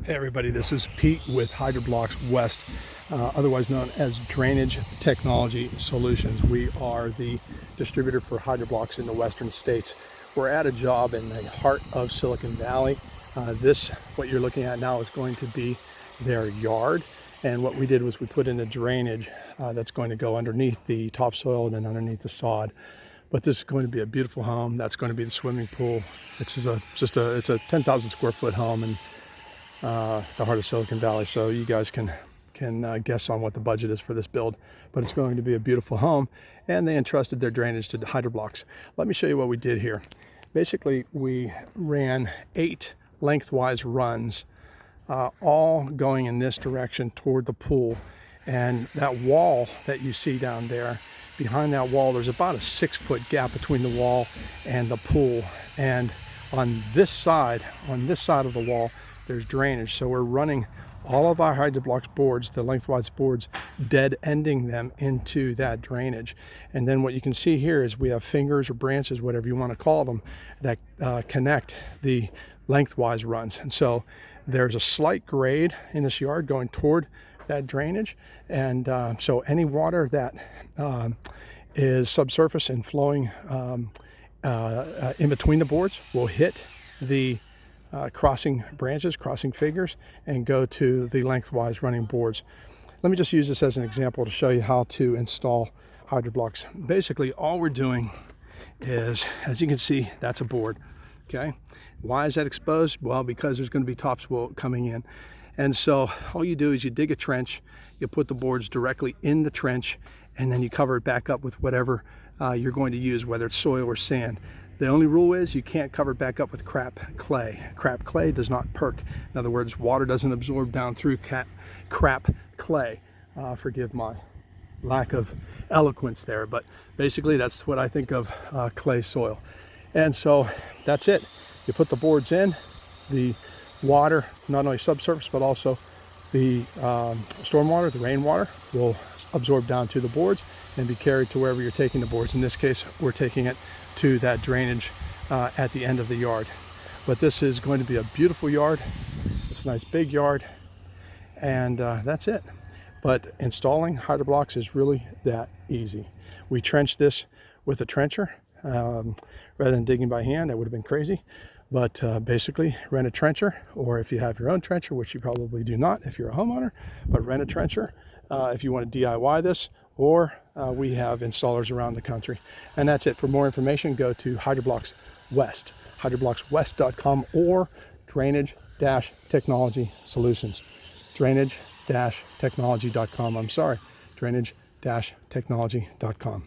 Hey everybody, this is Pete with HydroBlox West, otherwise known as Drainage Technology Solutions. We are the distributor for HydroBlox in the western states. We're at a job in the heart of Silicon Valley. What you're looking at now is going to be their yard. And what we did was we put in a drainage that's going to go underneath the topsoil and then underneath the sod. But this is going to be a beautiful home. That's going to be the swimming pool. It's a 10,000 square foot home in the heart of Silicon Valley, so you guys can guess on what the budget is for this build, but it's going to be a beautiful home, and they entrusted their drainage to HydroBlox. Let me show you what we did here. Basically, we ran 8 lengthwise runs, all going in this direction toward the pool, and that wall that you see down there, behind that wall, there's about a 6-foot gap between the wall and the pool, and on this side of the wall, there's drainage. So we're running all of our HydroBlox boards, the lengthwise boards, dead ending them into that drainage. And then what you can see here is we have fingers or branches, whatever you want to call them, that connect the lengthwise runs. And so there's a slight grade in this yard going toward that drainage. And so any water that is subsurface and flowing in between the boards will hit the crossing branches, crossing figures, and go to the lengthwise running boards. Let me just use this as an example to show you how to install HydroBlox. Basically, all we're doing is, as you can see, that's a board, okay? Why is that exposed? Well, because there's going to be topsoil coming in. And so all you do is you dig a trench, you put the boards directly in the trench, and then you cover it back up with whatever you're going to use, whether it's soil or sand. The only rule is you can't cover it back up with crap clay. Crap clay does not perk. In other words, water doesn't absorb down through crap clay. Forgive my lack of eloquence there, but basically that's what I think of clay soil. And so that's it. You put the boards in, the water, not only subsurface, but also the stormwater, the rainwater, will absorb down to the boards and be carried to wherever you're taking the boards. In this case, we're taking it to that drainage at the end of the yard. But this is going to be a beautiful yard. It's a nice big yard, and that's it. But installing HydroBlox is really that easy. We trenched this with a trencher rather than digging by hand. That would have been crazy. But basically, rent a trencher, or if you have your own trencher, which you probably do not if you're a homeowner, but rent a trencher if you want to DIY this, or we have installers around the country. And that's it. For more information, go to HydroBlox West, hydrobloxwest.com, or Drainage-Technology Solutions, drainage-technology.com. I'm sorry, drainage-technology.com.